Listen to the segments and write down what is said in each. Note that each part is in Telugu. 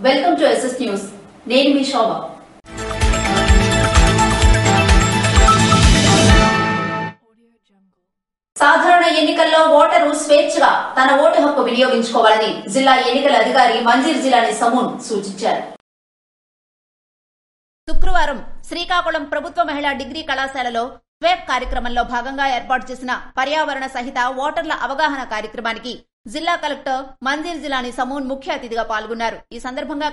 Welcome to SS news. నేను మీ శోభ. సాధారణ ఎన్నికల్లో ఓటరు స్వేచ్ఛగా తన ఓటు హక్కు వినియోగించుకోవాలని జిల్లా ఎన్నికల అధికారి మంజీర్ జిలానీ సమూన్ సూచించారు. శుక్రవారం శ్రీకాకుళం ప్రభుత్వ మహిళా డిగ్రీ కళాశాలలో స్వేప్ కార్యక్రమంలో భాగంగా ఏర్పాటు చేసిన పర్యావరణ సహిత ఓటర్ల అవగాహన కార్యక్రమానికి జిల్లా కలెక్టర్ మంజీర్ జిలానీ సమూన్ ముఖ్య అతిథిగా పాల్గొన్నారు. ఈ సందర్భంగా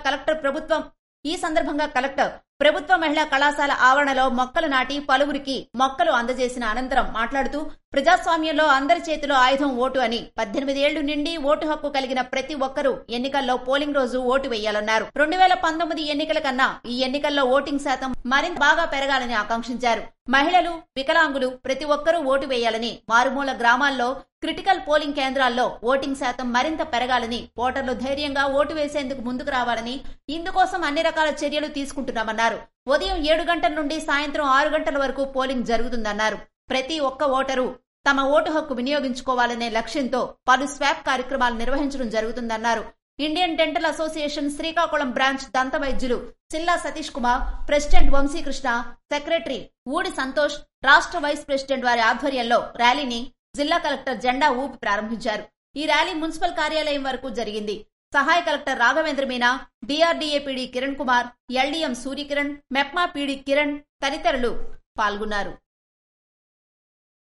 కలెక్టర్ ప్రభుత్వ మహిళా కళాశాల ఆవరణలో మొక్కలు నాటి పలువురికి మొక్కలు అందజేసిన అనంతరం మాట్లాడుతూ ప్రజాస్వామ్యంలో అందరి చేతిలో ఆయుధం ఓటు అని 18 ఏళ్లు నిండి ఓటు హక్కు కలిగిన ప్రతి ఒక్కరూ ఎన్నికల్లో పోలింగ్ రోజు ఓటు వేయాలన్నారు. 2019 ఎన్నికల కన్నా ఈ ఎన్నికల్లో ఓటింగ్ శాతం మరింత బాగా పెరగాలని ఆకాంక్షించారు. మహిళలు, వికలాంగులు ప్రతి ఒక్కరూ ఓటు వేయాలని, మారుమూల గ్రామాల్లో క్రిటికల్ పోలింగ్ కేంద్రాల్లో ఓటింగ్ శాతం మరింత పెరగాలని, ఓటర్లు ధైర్యంగా ఓటు వేసేందుకు ముందుకు రావాలని, ఇందుకోసం అన్ని రకాల చర్యలు తీసుకుంటున్నామన్నారు. ఉదయం 7 గంటల నుండి సాయంత్రం 6 గంటల వరకు పోలింగ్ జరుగుతుందన్నారు. ప్రతి ఒక్క ఓటరు తమ ఓటు హక్కు వినియోగించుకోవాలనే లక్ష్యంతో పలు స్వాప్ కార్యక్రమాలు నిర్వహించడం జరుగుతుందన్నారు. Indian dental association Srikakulam branch దంత వైద్యులు సిల్లా సతీష్ కుమార్, ప్రెసిడెంట్ వంశీకృష్ణ, సెక్రటరీ ఊడి సంతోష్, రాష్ట్ర వైస్ ప్రెసిడెంట్ వారి ఆధ్వర్యంలో ర్యాలీని జిల్లా కలెక్టర్ జెండా ఊపి ప్రారంభించారు. ఈ ర్యాలీ మున్సిపల్ కార్యాలయం వరకు జరిగింది. సహాయ collector Raghavendra Meena, DRDA PD Kiran Kumar, LDM Surya Kiran, MEPMA PD Kiran తదితరులు పాల్గొన్నారు.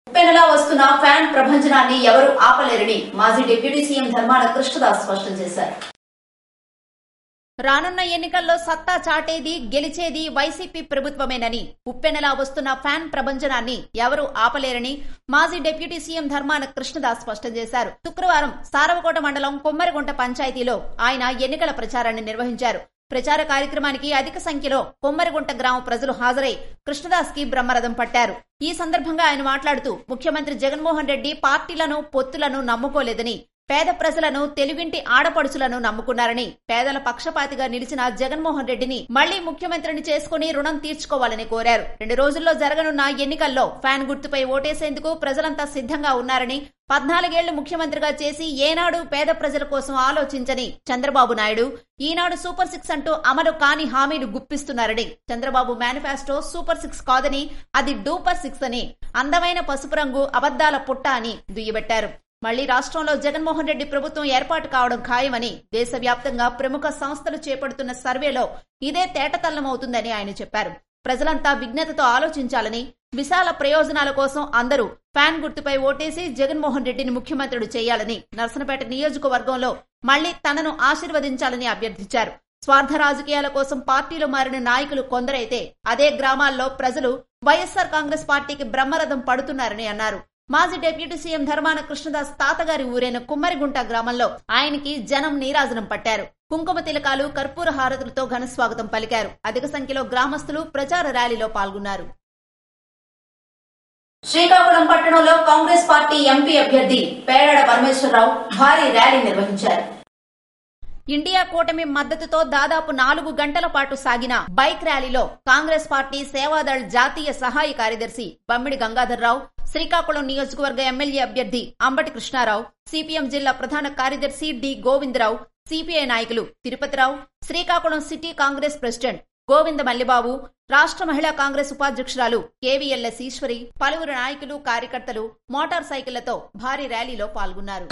ఉప్పెనలా వస్తున్న ఫ్యాన్ ప్రభంజనాన్ని ఎవరు ఆపలేరని మాజీ డిప్యూటీ సీఎం ధర్మాన కృష్ణదాస్ స్పష్టం చేశారు. రానున్న ఎన్నికల్లో సత్తా చాటేది, గెలిచేది వైసీపీ ప్రభుత్వమేనని, ఉప్పెనలా వస్తున్న ఫ్యాన్ ప్రభంజనాన్ని ఎవరూ ఆపలేరని మాజీ డిప్యూటీ సీఎం ధర్మాన కృష్ణదాస్ స్పష్టం చేశారు. శుక్రవారం సారవకోట మండలం కొమ్మరిగుంట పంచాయతీలో ఆయన ఎన్నికల ప్రచారాన్ని నిర్వహించారు. ప్రచార కార్యక్రమానికి అధిక సంఖ్యలో కొమ్మరిగుంట గ్రామ ప్రజలు హాజరై కృష్ణదాస్ కి బ్రహ్మరథం పట్టారు. ఈ సందర్భంగా ఆయన మాట్లాడుతూ ముఖ్యమంత్రి జగన్మోహన్ రెడ్డి పార్టీలను, పొత్తులను నమ్ముకోలేదని, పేద ప్రజలను, తెలుగింటి ఆడపడుచులను నమ్ముకున్నారని, పేదల పక్షపాతిగా నిలిచిన జగన్మోహన్ రెడ్డిని మళ్లీ ముఖ్యమంత్రిని చేసుకుని రుణం తీర్చుకోవాలని కోరారు. 2 రోజుల్లో జరగనున్న ఎన్నికల్లో ఫ్యాన్ గుర్తుపై ఓటేసేందుకు ప్రజలంతా సిద్ధంగా ఉన్నారని, 14 ఏళ్లు ముఖ్యమంత్రిగా చేసి ఏనాడు పేద ప్రజల కోసం ఆలోచించని చంద్రబాబు నాయుడు ఈనాడు సూపర్ 6 అంటూ అమలు కాని హామీలు గుప్పిస్తున్నారని, చంద్రబాబు మేనిఫెస్టో సూపర్ 6 కాదని అది డూపర్ 6 అని, అందమైన పసుపు రంగు అబద్దాల పుట్ట అని దుయ్యబట్టారు. మళ్లీ రాష్ట్రంలో జగన్మోహన్ రెడ్డి ప్రభుత్వం ఏర్పాటు కావడం ఖాయమని, దేశవ్యాప్తంగా ప్రముఖ సంస్థలు చేపడుతున్న సర్వేలో ఇదే తేటతల్లమవుతుందని ఆయన చెప్పారు. ప్రజలంతా విజ్ఞతతో ఆలోచించాలని, విశాల ప్రయోజనాల కోసం అందరూ ఫ్యాన్ గుర్తుపై ఓటేసి జగన్మోహన్ రెడ్డిని ముఖ్యమంత్రుడు చేయాలని, నర్సనపేట నియోజకవర్గంలో మళ్లీ తనను ఆశీర్వదించాలని అభ్యర్థించారు. స్వార్థ రాజకీయాల కోసం పార్టీలు మారిన నాయకులు కొందరైతే అదే గ్రామాల్లో ప్రజలు వైఎస్ఆర్ కాంగ్రెస్ పార్టీకి బ్రహ్మరథం పడుతున్నారని అన్నారు. మాజీ డిప్యూటీ సీఎం ధర్మాన కృష్ణదాస్ తాతగారి ఊరైన కుమ్మరిగుంట గ్రామంలో ఆయనకి జనం నీరాజనం పట్టారు. కుంకుమ తిలకాలు, కర్పూర హారతులతో ఘనస్వాగతం పలికారు. అధిక సంఖ్యలో గ్రామస్తులు ప్రచార ర్యాలీలో పాల్గొన్నారు. శ్రీకాకుళం పట్టణంలో కాంగ్రెస్ పార్టీ ఎంపీ అభ్యర్థి పేరాడ పరమేశ్వరరావు భారీ ర్యాలీ నిర్వహించారు. ఇండియా కూటమి మద్దతుతో దాదాపు 4 గంటల పాటు సాగిన బైక్ ర్యాలీలో కాంగ్రెస్ పార్టీ సేవాదళ్ జాతీయ సహాయ కార్యదర్శి బమ్మిడి గంగాధర్రావు, శ్రీకాకుళం నియోజకవర్గ ఎమ్మెల్యే అభ్యర్థి అంబటి కృష్ణారావు, సిపిఎం జిల్లా ప్రధాన కార్యదర్శి డి గోవిందరావు, సిపిఐ నాయకులు తిరుపతిరావు, శ్రీకాకుళం సిటీ కాంగ్రెస్ ప్రెసిడెంట్ గోవింద మల్లిబాబు, రాష్ట్ర మహిళా కాంగ్రెస్ ఉపాధ్యక్షురాలు కేవీఎల్ఎస్ ఈశ్వరి, పలువురు నాయకులు, కార్యకర్తలు మోటార్ సైకిళ్లతో భారీ ర్యాలీలో పాల్గొన్నారు.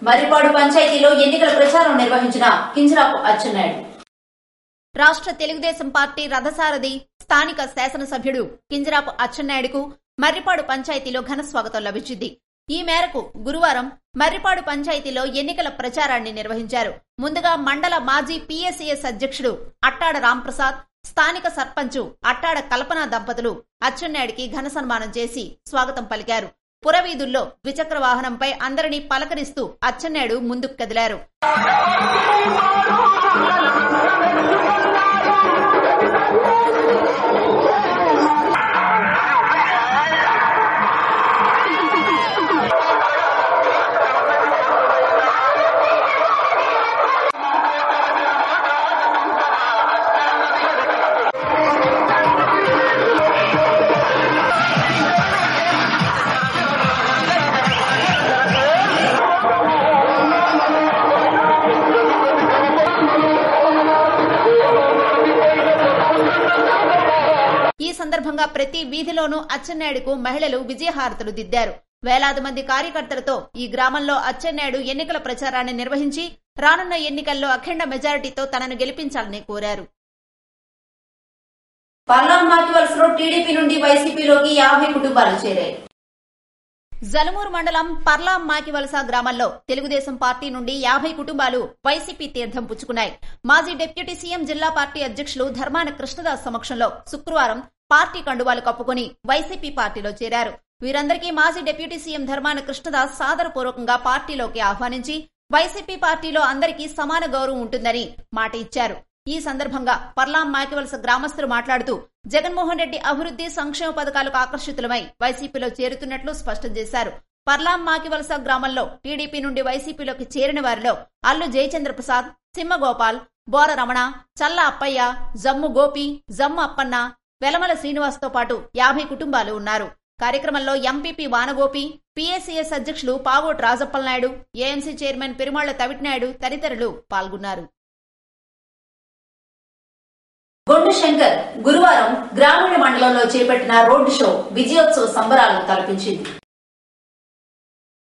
మర్రిపాడు పంచాయతీలో ఎన్నికల ప్రచారం నిర్వహించిన కింజరాపు అచ్చెన్నాయుడు. రాష్ట్ర తెలుగుదేశం పార్టీ రథసారథి, స్థానిక శాసనసభ్యుడు కింజరాపు అచ్చెన్నాయుడుకు మర్రిపాడు పంచాయతీలో ఘన స్వాగతం లభించింది. ఈ మేరకు గురువారం మర్రిపాడు పంచాయతీలో ఎన్నికల ప్రచారాన్ని నిర్వహించారు. ముందుగా మండల మాజీ పీఎస్సీఎస్ అధ్యక్షుడు అట్టాడ రాంప్రసాద్, స్థానిక సర్పంచు అట్టాడ కల్పన దంపతులు అచ్చెన్నాయుడికి ఘన సన్మానం చేసి స్వాగతం పలికారు. పురవీధుల్లో ద్విచక్ర వాహనంపై అందరినీ పలకరిస్తూ అచ్చెన్నాయుడు ముందుకు కదిలారు. ఈ సందర్భంగా ప్రతి వీధిలోనూ అచ్చెన్నాయుడుకు మహిళలు విజయహారతులు దిద్దారు. వేలాది మంది కార్యకర్తలతో ఈ గ్రామంలో అచ్చెన్నాయుడు ఎన్నికల ప్రచారాన్ని నిర్వహించి రానున్న ఎన్నికల్లో అఖండ మెజారిటీతో తనను గెలిపించాలని కోరారు. పర్లాం మాకివలసలో టీడీపీ నుండి వైసీపీలోకి 50 కుటుంబాలు చేరాయి. జలమూరు మండలం పర్లాం మాకివలస గ్రామంలో తెలుగుదేశం పార్టీ నుండి 50 కుటుంబాలు వైసీపీ తీర్థం పుచ్చుకున్నాయి. మాజీ డిప్యూటీ సీఎం జిల్లా పార్టీ అధ్యక్షులు ధర్మాన కృష్ణదాస్ సమక్షంలో శుక్రవారం పార్టీ కండువాలు కప్పుకుని వైసీపీ పార్టీలో చేరారు. వీరందరికీ మాజీ డిప్యూటీ సీఎం ధర్మాన కృష్ణదాస్ సాదరపూర్వకంగా పార్టీలోకి ఆహ్వానించి వైసీపీ పార్టీలో అందరికీ సమాన గౌరవం ఉంటుందని మాట ఇచ్చారు. ఈ సందర్భంగా పర్లాం మాకివలస గ్రామస్తులు మాట్లాడుతూ జగన్మోహన్ రెడ్డి అభివృద్ధి సంక్షేమ పథకాలకు ఆకర్షితులమై వైసీపీలో చేరుతున్నట్లు స్పష్టం చేశారు. పర్లాం మాకివలస గ్రామంలో టీడీపీ నుండి వైసీపీలోకి చేరిన వారిలో అల్లు జయచంద్ర ప్రసాద్, సింహగోపాల్, బోర రమణ, చల్ల అప్పయ్య, జమ్ము గోపి, జమ్ము అప్పన్న, వెలమల శ్రీనివాస్ తో పాటు 50 కుటుంబాలు ఉన్నారు. కార్యక్రమంలో ఎంపీపీ వానగోపి, పీఏసీఎస్ అధ్యక్షులు పావోట్ రాజప్పలనాయుడు, ఏఎంసీ చైర్మన్ పెరుమాళ్ల తవిటినాయుడు తదితరులు పాల్గొన్నారు. గొండు శంకర్ గురువారం గ్రామీణ మండలంలో చేపట్టిన రోడ్డు షో విజయోత్సవ సంబరాలను తలపించింది.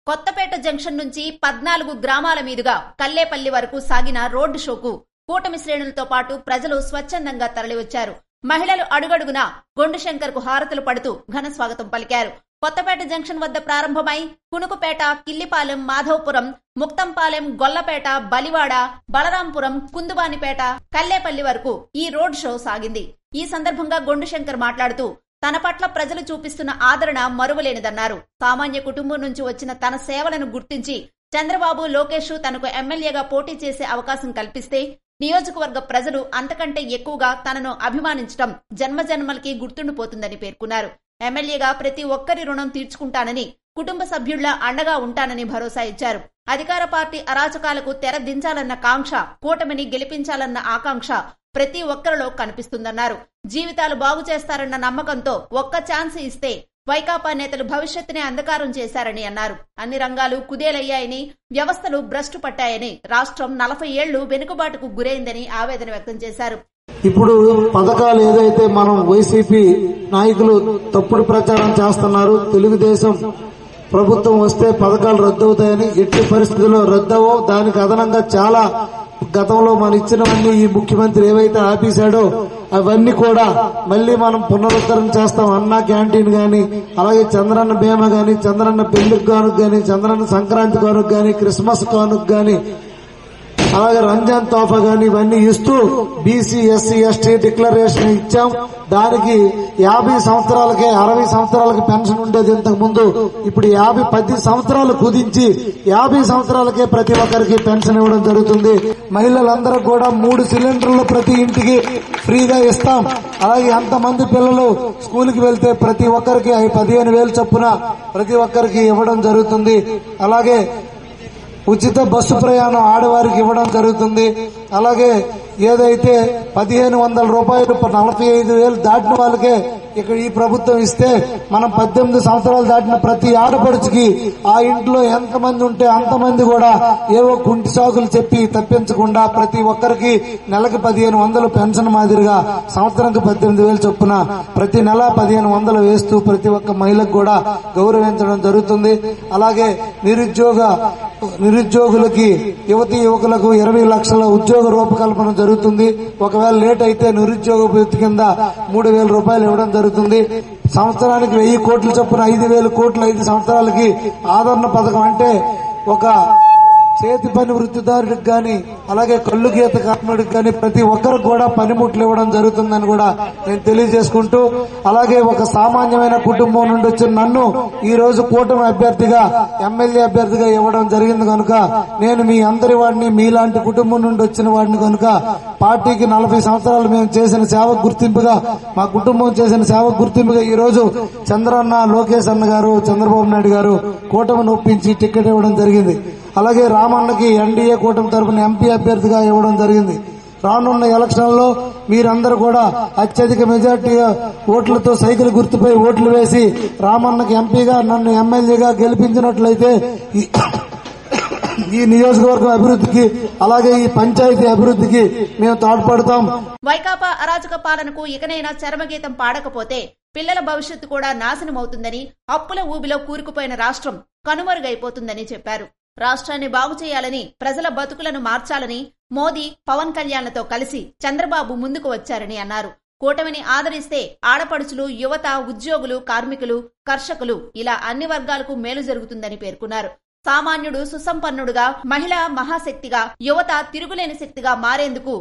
కొత్తపేట జంక్షన్ నుంచి 14 గ్రామాల మీదుగా కల్లేపల్లి వరకు సాగిన రోడ్డు షోకు కూటమి శ్రేణులతో పాటు ప్రజలు స్వచ్ఛందంగా తరలివచ్చారు. మహిళలు అడుగడుగునా గొండు శంకర్ కు హారతులు పడుతూ ఘన స్వాగతం పలికారు. కొత్తపేట జంక్షన్ వద్ద ప్రారంభమై కునుకుపేట, కిల్లిపాలెం, మాధవపురం, ముక్తంపాలెం, గొల్లపేట, బలివాడ, బలరాంపురం, కుందుబానిపేట, కల్లేపల్లి వరకు ఈ రోడ్ షో సాగింది. ఈ సందర్భంగా గొండు శంకర్ మాట్లాడుతూ తన పట్ల ప్రజలు చూపిస్తున్న ఆదరణ మరువలేనిదన్నారు. సామాన్య కుటుంబం నుంచి వచ్చిన తన సేవలను గుర్తించి చంద్రబాబు, లోకేష్ తనకు ఎమ్మెల్యేగా పోటీ చేసే అవకాశం కల్పిస్తే నియోజకవర్గ ప్రజలు అంతకంటే ఎక్కువగా తనను అభిమానించడం జన్మజన్మలకి గుర్తుండిపోతుందని పేర్కొన్నారు. ఎమ్మెల్యేగా ప్రతి ఒక్కరి రుణం తీర్చుకుంటానని, కుటుంబ సభ్యుళ్ల అండగా ఉంటానని భరోసా ఇచ్చారు. అధికార పార్టీ అరాచకాలకు తెర దించాలన్న కాంక్ష, కూటమిని గెలిపించాలన్న ఆకాంక్ష ప్రతి ఒక్కరిలో కనిపిస్తుందన్నారు. జీవితాలు బాగు చేస్తారన్న నమ్మకంతో ఒక్క ఛాన్స్ ఇస్తే వైకాపా నేతలు భవిష్యత్తునే అంధకారం చేశారని అన్నారు. అన్ని రంగాలు కుదేలయ్యాయని, వ్యవస్థలు భ్రష్టు పట్టాయని, రాష్ట్రం 40 ఏళ్లు వెనుకబాటుకు గురైందని ఆవేదన వ్యక్తం చేశారు. ఇప్పుడు పథకాలు ఏదైతే మనం వైసీపీ నాయకులు తప్పుడు ప్రచారం చేస్తున్నారు, తెలుగుదేశం ప్రభుత్వం వస్తే పథకాలు రద్దవుతాయని, ఎట్టి పరిస్థితుల్లో రద్దవో, దానికి అదనంగా చాలా గతంలో మనం ఇచ్చినవన్నీ ఈ ముఖ్యమంత్రి ఏవైతే ఆపేశాడో అవన్నీ కూడా మళ్లీ మనం పునరుద్ధరణ చేస్తాం. అన్నా క్యాంటీన్ గాని, అలాగే చంద్రన్న బీమా గాని, చంద్రన్న పెళ్లికి కానుక గాని, చంద్రన్న సంక్రాంతి కానుక గాని, క్రిస్మస్ కానుక గాని, అలాగే రంజాన్ తోఫా గాని ఇవన్నీ ఇస్తూ బీసీ, ఎస్సీ, ఎస్టీ డిక్లరేషన్ ఇచ్చాం. దానికి 50 సంవత్సరాలకే 60 సంవత్సరాలకి పెన్షన్ ఉండేది ఇంతకు ముందు. ఇప్పుడు 10 సంవత్సరాలు కుదించి 50 సంవత్సరాలకే ప్రతి ఒక్కరికి పెన్షన్ ఇవ్వడం జరుగుతుంది. మహిళలందరూ కూడా 3 సిలిండర్లు ప్రతి ఇంటికి ఫ్రీగా ఇస్తాం. అలాగే ఎంతమంది పిల్లలు స్కూల్కి వెళ్తే ప్రతి ఒక్కరికి 15,000 చొప్పున ప్రతి ఒక్కరికి ఇవ్వడం జరుగుతుంది. అలాగే ఉచిత బస్సు ప్రయాణం ఆడవారికి ఇవ్వడం జరుగుతుంది. అలాగే ఏదైతే 1,500 రూపాయలు 45,000 దాటిన వాళ్ళకే ఇక్కడ ఈ ప్రభుత్వం ఇస్తే, మనం 18 సంవత్సరాలు దాటిన ప్రతి ఆడపడుచుకి ఆ ఇంట్లో ఎంతమంది ఉంటే అంతమంది కూడా ఏవో కుంటి సాకులు చెప్పి తప్పించకుండా ప్రతి ఒక్కరికి నెలకి 1,500 పెన్షన్ మాదిరిగా సంవత్సరానికి 18,000 చొప్పున ప్రతి నెల 1,500 వేస్తూ ప్రతి ఒక్క మహిళకు కూడా గౌరవించడం జరుగుతుంది. అలాగే నిరుద్యోగులకి, యువతీ యువకులకు 20 లక్షల ఉద్యోగ రూపకల్పన జరుగుతుంది. ఒకవేళ లేట్ అయితే నిరుద్యోగ భృతి కింద 3,000 రూపాయలు ఇవ్వడం జరుగుతుంది. సంవత్సరానికి 1,000 కోట్ల చొప్పున 5,000 కోట్లు 5 సంవత్సరాలకి ఆదరణ పథకం అంటే ఒక చేతి పని వృత్తిదారుడికి గాని అలాగే కళ్ళు గీత కార్మికుడికి గాని ప్రతి ఒక్కరికి కూడా పనిముట్లు ఇవ్వడం జరుగుతుందని కూడా నేను తెలియజేసుకుంటూ, అలాగే ఒక సామాన్యమైన కుటుంబం నుండి వచ్చిన నన్ను ఈ రోజు కూటమి అభ్యర్థిగా ఎమ్మెల్యే అభ్యర్థిగా ఇవ్వడం జరిగింది కనుక నేను మీ అందరి వాడిని, మీలాంటి కుటుంబం నుండి వచ్చిన వాడిని కనుక పార్టీకి 40 సంవత్సరాలు మేము చేసిన సేవకు గుర్తింపుగా, మా కుటుంబం చేసిన సేవకు గుర్తింపుగా ఈ రోజు చంద్రన్న, లోకేష్ అన్న గారు, చంద్రబాబు నాయుడు గారు కూటమిని ఒప్పించి టికెట్ ఇవ్వడం జరిగింది. అలాగే రామన్నకి ఎన్డీఏ కూటమి తరఫున ఎంపీ అభ్యర్థిగా ఇవ్వడం జరిగింది. రానున్న ఎలక్షన్లో మీరందరూ కూడా అత్యధిక మెజార్టీ ఓట్లతో సైకిల్ గుర్తుపై ఓట్లు వేసి రామన్నకి ఎంపీగా, నన్ను ఎమ్మెల్యేగా గెలిపించినట్లయితే ఈ నియోజకవర్గం అభివృద్ధికి అలాగే ఈ పంచాయతీ అభివృద్ధికి మేము తోడ్పడతాం. వైకాపా అరాచక పాలనకు ఇకనైనా చరమగీతం పాడకపోతే పిల్లల భవిష్యత్తు కూడా నాశనమవుతుందని, అప్పుల ఊబిలో కూరుకుపోయిన రాష్ట్రం కనుమరుగైపోతుందని చెప్పారు. రాష్ట్రాన్ని బాగు చేయాలని, ప్రజల బతుకులను మార్చాలని మోదీ, పవన్ కళ్యాణ్లతో కలిసి చంద్రబాబు ముందుకు వచ్చారని అన్నారు. కూటమిని ఆదరిస్తే ఆడపడుచులు, యువత, ఉద్యోగులు, కార్మికులు, కర్షకులు ఇలా అన్ని వర్గాలకు మేలు జరుగుతుందని పేర్కొన్నారు. సామాన్యుడు సుసంపన్నుడుగా, మహిళా మహాశక్తిగా, యువత తిరుగులేని శక్తిగా మారేందుకు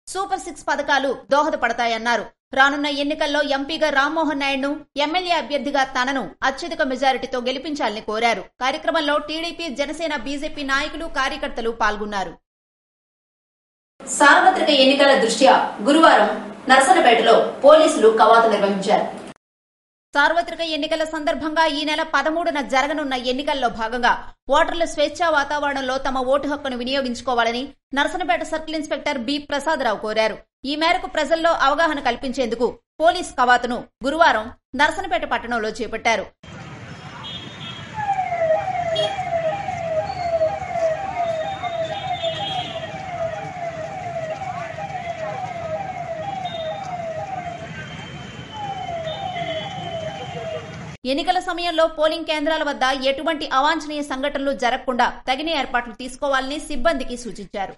సూపర్ 6 పథకాలు దోహదపడతాయన్నారు. రానున్న ఎన్నికల్లో ఎంపీగా రామ్మోహన్ నాయుడును, ఎమ్మెల్యే అభ్యర్థిగా తనను అత్యధిక మెజారిటీతో గెలిపించాలని కోరారు. కార్యక్రమంలో టీడీపీ, జనసేన, బీజేపీ నాయకులు, కార్యకర్తలు పాల్గొన్నారు. సార్వత్రిక ఎన్నికల దృష్ట్యా గురువారం నర్సన్నపేటలో పోలీసులు కవాతు నిర్వహించారు. సార్వత్రిక ఎన్నికల సందర్భంగా ఈ నెల 13న జరగనున్న ఎన్నికల్లో భాగంగా ఓటర్లు స్వేచ్ఛా వాతావరణంలో తమ ఓటు హక్కును వినియోగించుకోవాలని Narasannapeta circle inspector B Prasada Rao కోరారు. ఈ మేరకు ప్రజల్లో అవగాహన కల్పించేందుకు పోలీస్ కవాతును గురువారం నర్సన్నపేట పట్టణంలో చేపట్టారు. ఎన్నికల సమయంలో పోలింగ్ కేంద్రాల వద్ద ఎటువంటి అవాంఛనీయ సంఘటనలు జరగకుండా తగిన ఏర్పాట్లు తీసుకోవాలని సిబ్బందికి సూచించారు.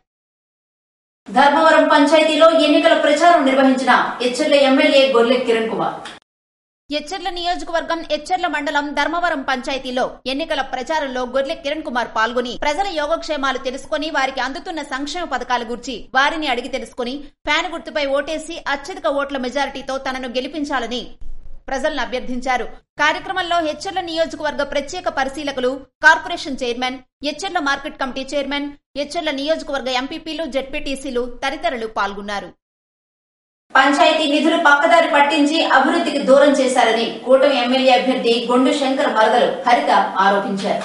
ధర్మవరం పంచాయతీలో ఎన్నికల ప్రచారం నిర్వహించిన ఎచ్చెర్ల ఎమ్మెల్యే గొర్లె కిరణ్ కుమార్. ఎచ్చెర్ల నియోజకవర్గం, ఎచ్చెర్ల మండలం ధర్మవరం పంచాయతీలో ఎన్నికల ప్రచారంలో గొర్లె కిరణ్ కుమార్ పాల్గొని ప్రజల యోగక్షేమాలు తెలుసుకుని, వారికి అందుతున్న సంక్షేమ పథకాల గురించి వారిని అడిగి తెలుసుకుని ఫ్యాన్ గుర్తుపై ఓటేసి అత్యధిక ఓట్ల మెజారిటీతో తనను గెలిపించాలని ప్రజలను అభ్యర్థించారు. కార్యక్రమంలో ఎచ్చెర్ల నియోజకవర్గ ప్రత్యేక పరిశీలకులు, corporation chairman, Etcherla market committee chairman, Etcherla నియోజకవర్గ ఎంపీపీలు, జెడ్పీటీసీలు తదితరులు పాల్గొన్నారు. పంచాయతీ నిధులు పక్కదారి పట్టించి అభివృద్ధికి దూరం చేశారని కూటమి ఎమ్మెల్యే అభ్యర్థి గొండు శంకర్ మరదలు హరిత ఆరోపించారు.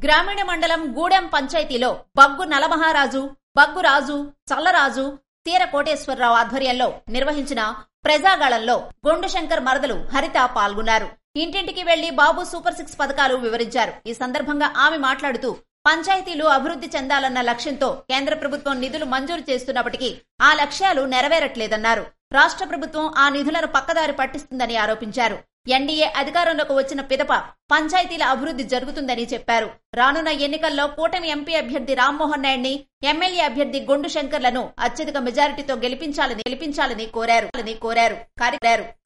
గ్రామీణ మండలం గూడెం పంచాయతీలో బగ్గు నలమహారాజు, బగ్గు రాజు, చల్లరాజు, తీర కోటేశ్వరరావు ఆధ్వర్యంలో నిర్వహించిన ప్రజాగాళంలో గొండు శంకర్ మరదలు హరిత పాల్గొన్నారు. ఇంటింటికి వెళ్లి బాబు సూపర్ 6 పథకాలు వివరించారు. ఈ సందర్భంగా ఆమె మాట్లాడుతూ పంచాయతీలు అభివృద్ధి చెందాలన్న లక్ష్యంతో కేంద్ర ప్రభుత్వం నిధులు మంజూరు చేస్తున్నప్పటికీ ఆ లక్ష్యాలు నెరవేరట్లేదన్నారు. రాష్ట్ర ప్రభుత్వం ఆ నిధులను పక్కదారి పట్టిస్తుందని ఆరోపించారు. ఎన్డీఏ అధికారంలోకి వచ్చిన పిదప పంచాయతీల అభివృద్ధి జరుగుతుందని చెప్పారు. రానున్న ఎన్నికల్లో కూటమి ఎంపీ అభ్యర్థి రామ్మోహన్ నాయుడిని, ఎమ్మెల్యే అభ్యర్థి గొండు శంకర్లను అత్యధిక మెజారిటీతో గెలిపించాలని కోరారు.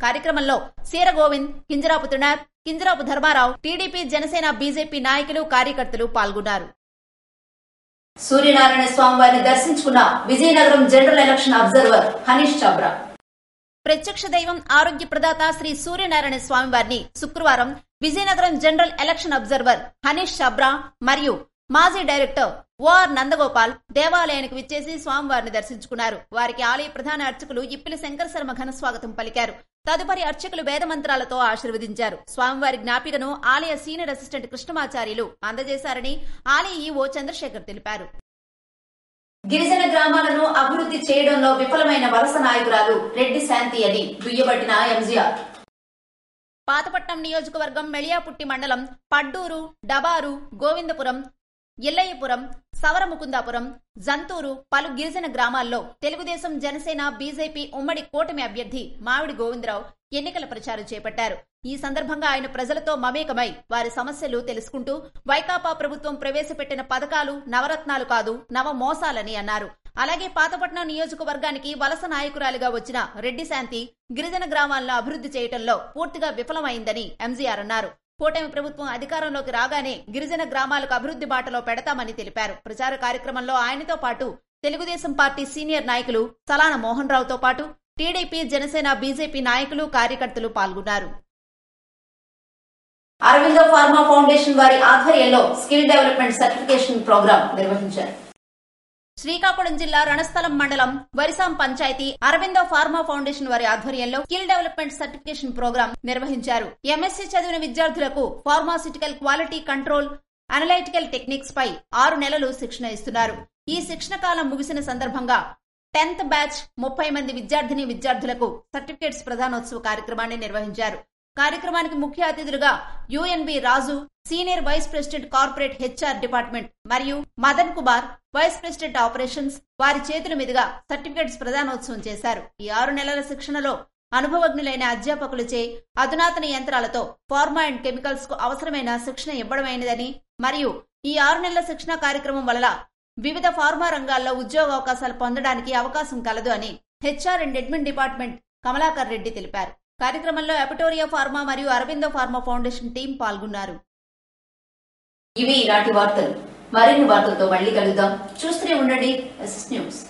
కార్యక్రమంలో సీర గోవింద్, కింజరాపు త్రినాథ్, కింజరాపు ధర్మారావు, టీడీపీ, జనసేన, బీజేపీ నాయకులు, కార్యకర్తలు పాల్గొన్నారు. సూర్యనారాయణ స్వామివారిని దర్శించుకున్న Vizianagaram general election observer Hanish Chhabra. ప్రత్యక్ష దైవం, ఆరోగ్య ప్రదాత శ్రీ సూర్యనారాయణ స్వామివారిని శుక్రవారం Vizianagaram general election observer Hanish Chhabra మరియు మాజీ డైరెక్టర్ ఓఆర్ నందగోపాల్ దేవాలయానికి విచ్చేసి స్వామివారిని దర్శించుకున్నారు. వారికి ఆలయ ప్రధాన అర్చకులు ఇప్పిలి శంకర శర్మ ఘన స్వాగతం పలికారు. తదుపరి అర్చకులు వేద మంత్రాలతో ఆశీర్వదించారు. స్వామివారి జ్ఞాపికను ఆలయ సీనియర్ అసిస్టెంట్ కృష్ణమాచార్యులు అందజేశారని ఆలయ ఈవో చంద్రశేఖర్ తెలిపారు. గిరిజన గ్రామాలను అభివృద్ధి చేయడంలో విఫలమైన వలస నాయకురాలు రెడ్డి శాంతి అని దుయ్యబట్టిన ఎంజీఆర్. పాతపట్నం నియోజకవర్గం మెళియాపుట్టి మండలం పడ్డూరు, డబారు, గోవిందపురం, ఇల్లయ్యపురం, సవరముకుందాపురం, జంతూరు పలు గిరిజన గ్రామాల్లో తెలుగుదేశం, జనసేన, బీజేపీ ఉమ్మడి కూటమి అభ్యర్థి మామిడి గోవిందరావు ఎన్నికల ప్రచారం చేపట్టారు. ఈ సందర్భంగా ఆయన ప్రజలతో మమేకమై వారి సమస్యలు తెలుసుకుంటూ వైకాపా ప్రభుత్వం ప్రవేశపెట్టిన పథకాలు నవరత్నాలు కాదు, నవ మోసాలని అన్నారు. అలాగే పాతపట్నం నియోజకవర్గానికి వలస నాయకురాలిగా వచ్చిన రెడ్డి శాంతి గిరిజన గ్రామాలను అభివృద్ధి చేయడంలో పూర్తిగా విఫలమైందని ఎంజీఆర్ అన్నారు. కూటమి ప్రభుత్వం అధికారంలోకి రాగానే గిరిజన గ్రామాలకు అభివృద్ధి బాటలో పెడతామని తెలిపారు. ప్రచార కార్యక్రమంలో ఆయనతో పాటు తెలుగుదేశం పార్టీ సీనియర్ నాయకులు సలాన మోహన్ రావుతో పాటు టీడీపీ, జనసేన, బీజేపీ నాయకులు, కార్యకర్తలు పాల్గొన్నారు. అరవిందో ఫార్మా ఫౌండేషన్ వారి ఆధ్వర్యంలో స్కిల్ డెవలప్మెంట్ సర్టిఫికేషన్ ప్రోగ్రాం నిర్వహించారు. శ్రీకాకుళం జిల్లా రణస్థలం మండలం వరిసాం పంచాయతీ అరవిందో ఫార్మా ఫౌండేషన్ వారి ఆధ్వర్యంలో స్కిల్ డెవలప్మెంట్ సర్టిఫికేషన్ ప్రోగ్రాం నిర్వహించారు. ఎంఎస్సీ చదివిన విద్యార్థులకు pharmaceutical quality control, analytical techniques పై 6 నెలలు శిక్షణ ఇస్తున్నారు. ఈ శిక్షణ కాలం ముగిసిన సందర్భంగా 10th బ్యాచ్ 30 మంది విద్యార్థులకు సర్టిఫికేట్స్ ప్రదానోత్సవ కార్యక్రమాన్ని నిర్వహించారు. కార్యక్రమానికి ముఖ్య అతిథులుగా UNB Raju, senior vice president corporate HR department, మరియు Madan Kumar, vice president operations వారి చేతుల మీదుగా సర్టిఫికేట్స్ ప్రదానోత్సవం చేశారు. ఈ 6 నెలల శిక్షణలో అనుభవజ్ఞులైన అధ్యాపకులచే అధునాతన యంత్రాలతో ఫార్మా అండ్ కెమికల్స్ కు అవసరమైన శిక్షణ ఇవ్వడమైనదని మరియు ఈ 6 నెలల శిక్షణ కార్యక్రమం వల్ల వివిధ ఫార్మా రంగాల్లో ఉద్యోగ అవకాశాలు పొందడానికి అవకాశం కలదు అని HR and admin department Kamalakar Reddy తెలిపారు. కార్యక్రమంలో ఎపిటోరియా ఫార్మా మరియు అరవిందో ఫార్మా ఫౌండేషన్ టీం పాల్గొన్నారు. ఇవి ఈనాటి వార్తలు. మరిన్ని వార్తలతో మళ్లీ కలుద్దాం. చూస్తూనే ఉండండి ఎస్ఎస్ న్యూస్.